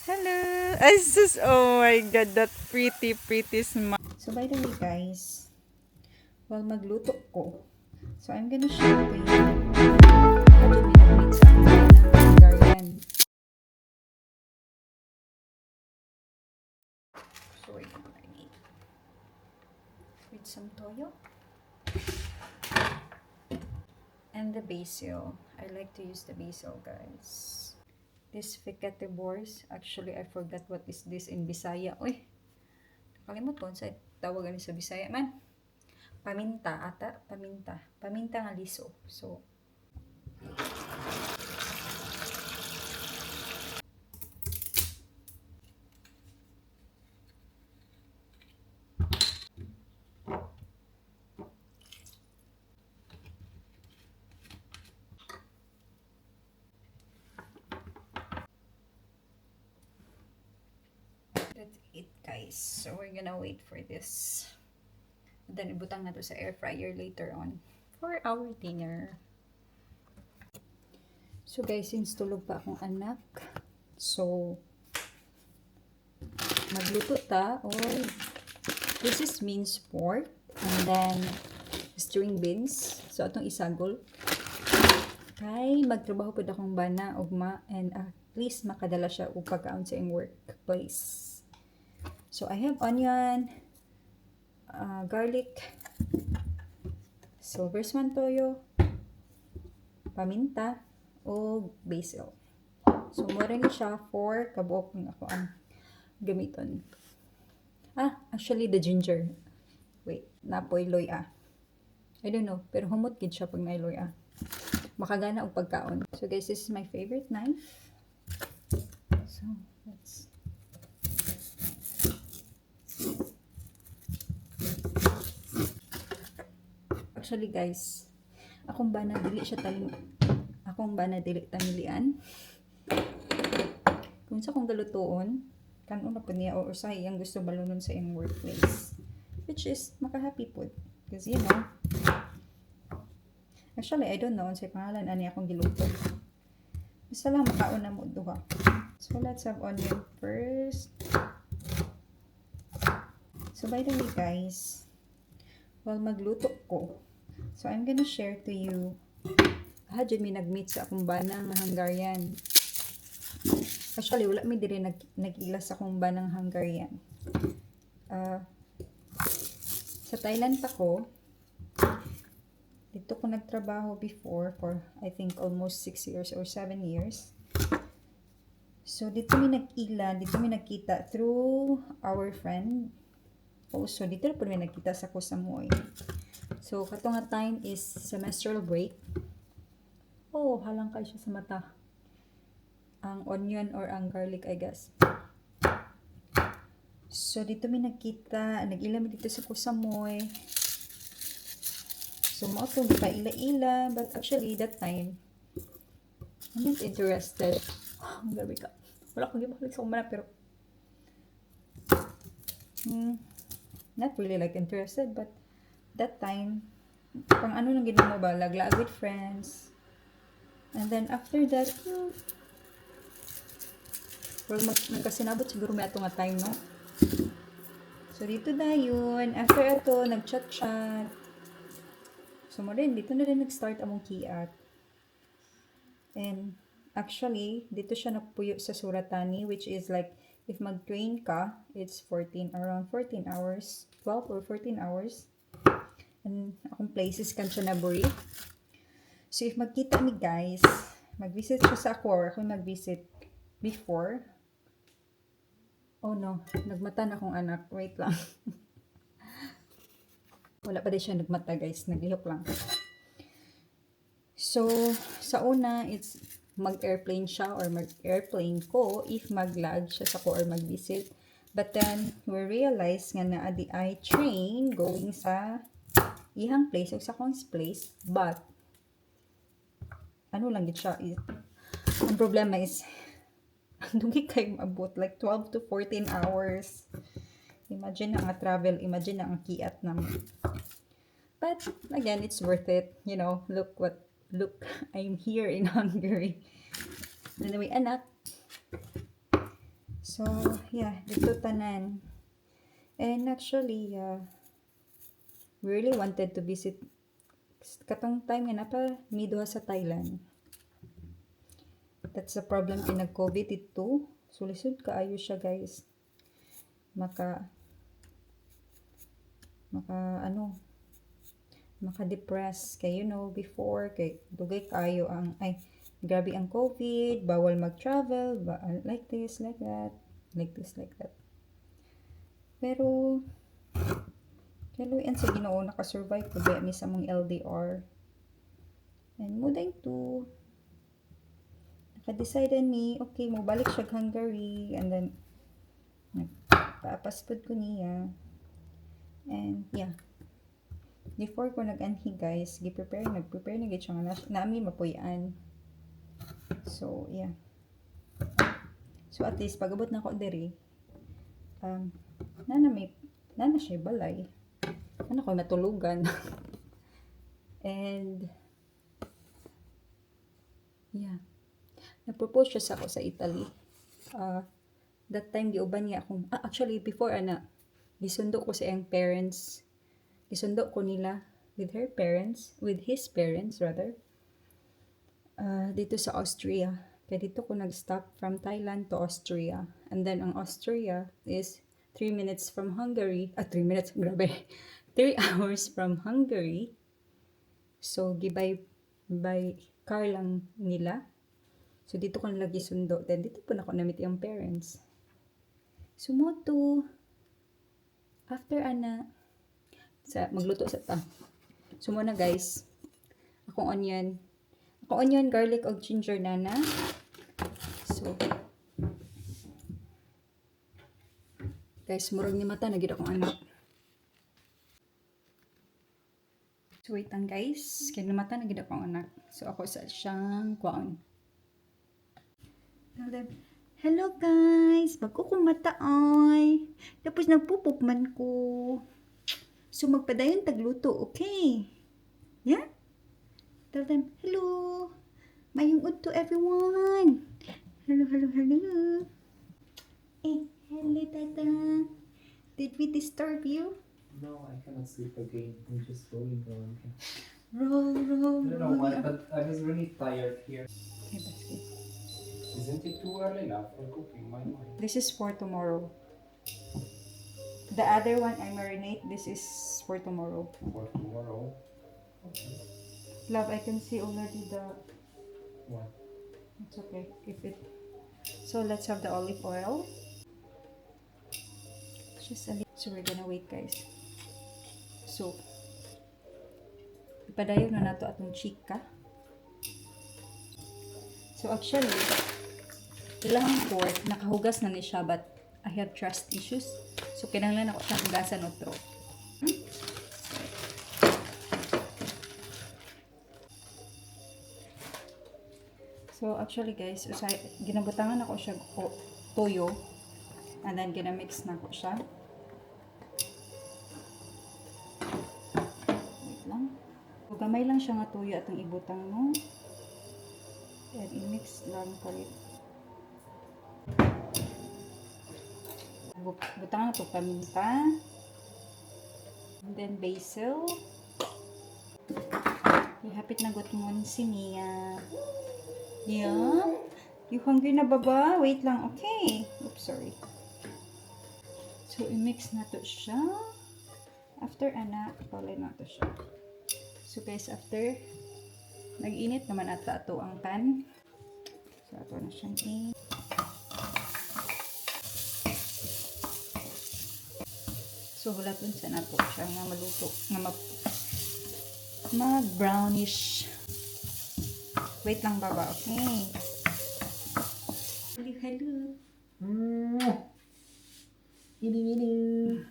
Hello! Ay, sus! Oh my God, that pretty smile. So, by the way, guys, while magluto ko, so I'm gonna share to you how do we make sa akin ng Hungarian. So, we're gonna marinate with some toyo and the basil. I like to use the basil, guys. This vegetables, actually, I forgot what is this in Bisaya. Uy, kalimut ko sa tawagan sa Bisaya man. Paminta ata, paminta. Paminta nga liso. So, that's it, guys. So, we're gonna wait for this. And then, ibutang na to sa air fryer later on for our dinner. So, guys, since tulog pa akong anak, so, magluto ta, or this is minced pork, and then, string beans. So, atong isagol. Kay, magtrabaho po akong bana, ugma, and at least makadala siya o pagkaon sa iyong workplace. So, I have onion, garlic, silver swan toyo, paminta, o basil. So, mura ni siya for kabuok ng ako ang gamiton. Actually, the ginger. Wait, napoy loy I don't know, pero humot gid siya pag nailoy Makagana og pagkaon. So, guys, this is my favorite knife. So, let's... Actually, guys, akong bana dili tamilian. Kung sa kong galutoon, kanon na po niya o usahay ang gusto balunon sa iyong workplace. Which is, makahappy po. Because, you know, actually, I don't know sa pangalan ani akong giluto. Basta lang makaon na mo duha. So, let's have onion first. So, by the way, guys, while magluto ko, so I'm gonna share to you how did mi nag-meet sa akong banang Hungarian. Actually, wala mi dire nag-ilas sa akong banang Hungarian. Sa Thailand pa ko, dito ko nagtrabaho before for I think almost 6 years or 7 years. So, dito mi nag-ila, dito mi nagkita through our friend. Also, dito po mi nagkita sa Kusamoy. So, kato nga time is semestral break. Oh, halang kayo siya sa mata. Ang onion or ang garlic, I guess. So, dito mi nagkita, nag-ila mi dito sa Kusamoy. So, mao to pa ila-ila, but actually that time I'm not interested. Grabe ka. Wala ko gibalik sa kumana pero not really like interested, but that time pang ano nang ginawa ba, laglaag with friends. And then after that, well, magkasinabot siguro may ato nga time, no? So, dito na yun. After ato, nag-chat-chat. So, dito na rin nag-start among kiat. And, actually, dito siya napuyo sa Suratani, which is like, if mag-train ka, it's around 14 hours. 12 or 14 hours. And, akong places kan siya naburi. So, if magkita mi guys, mag-visit siya sa ako, or ako mag-visit before. Oh no, nagmata na akong anak. Wait lang. Wala pa din siya nagmata guys, naglihok lang. So, sa una, it's mag-airplane siya or mag-airplane ko if mag-lag siya sa ko or mag-visit. But then, we realize nga na adi I train going sa ihang place o sa kong place. But, ano lang yun siya. Ang problema is, dugi kayo maabot like 12 to 14 hours. Imagine na ang travel, imagine na ang kiat naman. But again, it's worth it. You know, look, I'm here in Hungary. Anyway, anak, So, yeah, dito tanan. And actually, we really wanted to visit katong time nga napa miduha sa Thailand. That's the problem pinag-COVID ito. So, lisod kaayo siya, guys. Maka maka-depress kay before kay dugay kayo ang grabe ang COVID, bawal mag-travel, like this, like that, like this, like that. Pero kaluyan sa Ginoo naka-survive ko ba mi sa mong LDR. And muday to naka-decide me, okay, mo balik siya Hungary, and then nagpaapaspod ko niya. And yeah, before ko nag-anhi guys, nag-prepare na gid siya nga nami mapuy-an. So yeah. So at least pag-abot na ko diri, nana siya balay. Ano ko matulugan. And yeah. Nag-propose siya sa ako sa Italy. That time giuban niya akong actually before gisundo ko sa iyang parents. Gisundo ko nila with his parents rather. Dito sa Austria. Kaya dito ko nag-stop from Thailand to Austria. And then ang Austria is 3 minutes from Hungary. 3 minutes, grabe. 3 hours from Hungary. So, by car lang nila. So, dito ko nalagi sundo. Then, dito po na ako na-meet yung parents. Sumoto. After magluto sa Sumo na guys. Akong onion, garlic, og ginger nana. So, guys, murag ni mata na gid akong anak. So, wait lang guys. Kaya mata na gid akong anak. So, ako sa siyang kuwaon. Hello guys! Bago kong mata ay. Tapos nagpupop man ko. So, magpadayon tagluto, okay? Yeah? Tell them, hello! Mayong ud to everyone! Hello, hello, hello! Hello, Tata! Did we disturb you? No, I cannot sleep again. I'm just rolling around here. Roll. I don't know why, but I was really tired here. Okay, basket. Isn't it too early now for cooking? My mind. This is for tomorrow. The other one I marinate. This is for tomorrow. For tomorrow? Okay. Love, I can see already the... What? It's okay. So, let's have the olive oil. Just a little. So, we're gonna wait, guys. So, ipadayon na nato atong chika. So, actually, ilang pork, nakahugas na ni siya, but I have trust issues. So, kinahanglan ako siyang hugasan otro. So, actually guys, ginabutangan ako siya toyo. And then, ginamix na ko siya. Wait lang. So, gamay lang siya nga toyo atong ibutang mo. And i-mix lang palit. Butang na ito paminta. And then basil. Ihapit na gutmon si Mia. Yeah? You hungry na baba? Wait lang. Okay. Oops, sorry. So, i-mix na to siya. After palay na to siya. So, guys, after nag-init naman ata ito ang pan. So, ito na siyang So, hulaton sa nato siya nga maluto. Nga mag-brownish. Wait lang, baba. Okay. Hello, hello.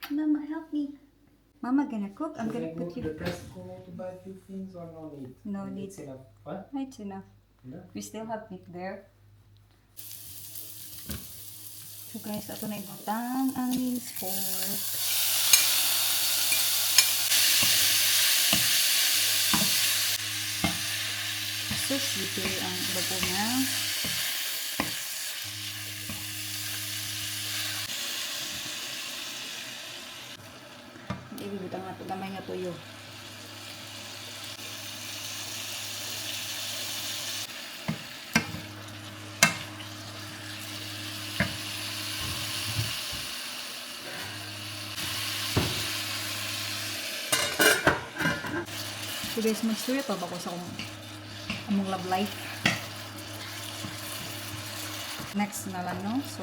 Mama, help me. Mama gonna cook. I'm gonna put you. The Tesco to buy a few things or no need? No need. It's enough. What? It's enough. Yeah. We still have meat there. So guys, ito na ibutang ang minced pork. So sweet ang bago niya. Ibibutang na ito gamay nga tuyo. So guys, mag-story pa ba ko sa among love life? Next na lang, no? So,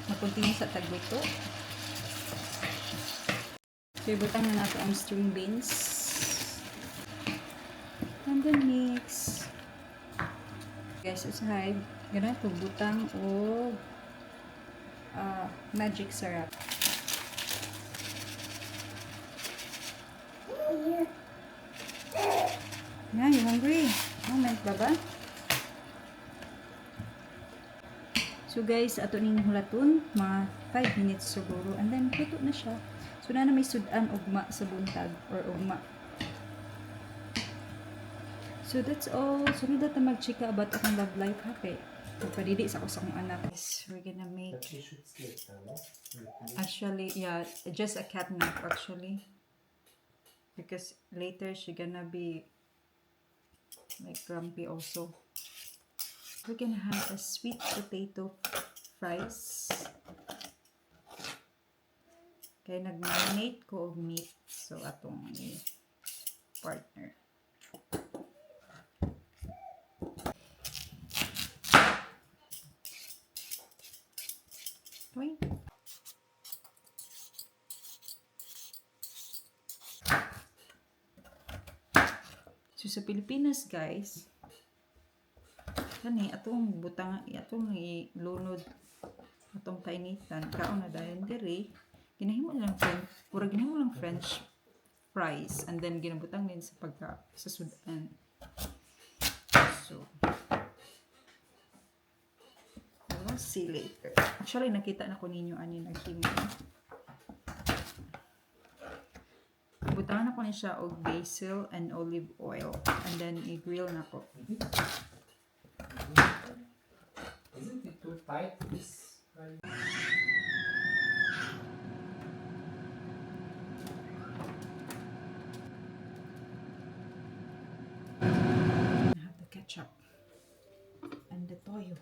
mag-continue sa tagwito. So, ibutang na nato ang string beans. And then mix. Guys, usahay. Ganun ito, butang o magic syrup. Yeah, you hungry? Moment ba ba? So guys, ato ning hulaton, mga 5 minutes siguro. And then, luto na siya. So, na may sudan ugma sa buntag or ugma. So, that's all. So, na data mag-chika about akong love life, happy. Magpadidi sa ako sa akong anak. We're gonna make... But you should sleep now, Actually, yeah, just a cat nap actually. Because later she gonna be like grumpy also. We're gonna have a sweet potato fries. Kaya nag-marinate ko og meat. So, atong partner. Wait. So, sa Pilipinas, guys, kani, atong butang, atong ilunod, atong kainitan, kaon na dahil diri, ginahimo lang pura ginahimo lang French fries, and then ginabutang din sa sa sudan. So, we'll see later. Actually, nakita na ko ninyo ani naghimo. Butangan ako ni siya og basil and olive oil, and then i-grill na ko. Isn't it too tight, this? I have the ketchup and the toyo.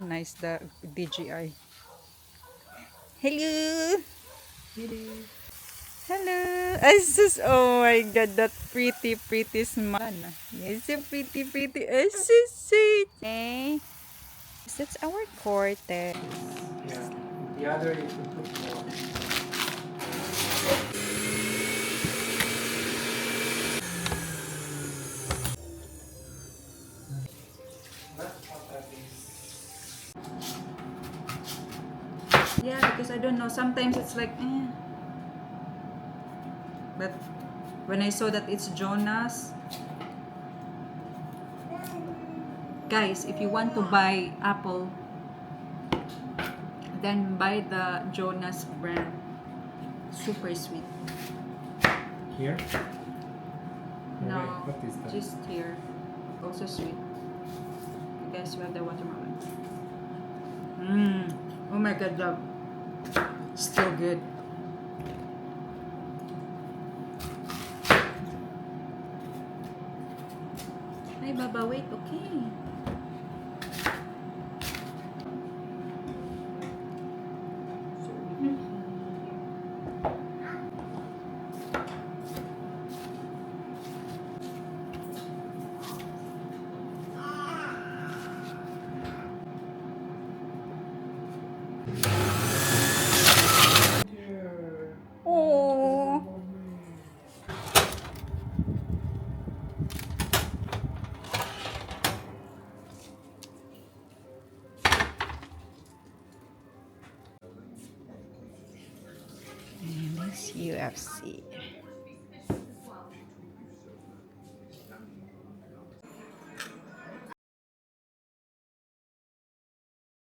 Nice the DJI. Hello. Hello. Asus, oh my god, that pretty smile. Yes, so pretty. Asus, sweet. Okay. That's our cortex. Yeah. The other you could put more. That's how that is. Yeah, because I don't know. Sometimes it's like, eh. But when I saw that it's Jonas, guys, if you want to buy Apple, then buy the Jonas brand. Super sweet. Here? No, What is that? just here. Also sweet. You guys have the watermelon. Oh my god, love. Still good. Hi, Baba, wait, okay. UFC.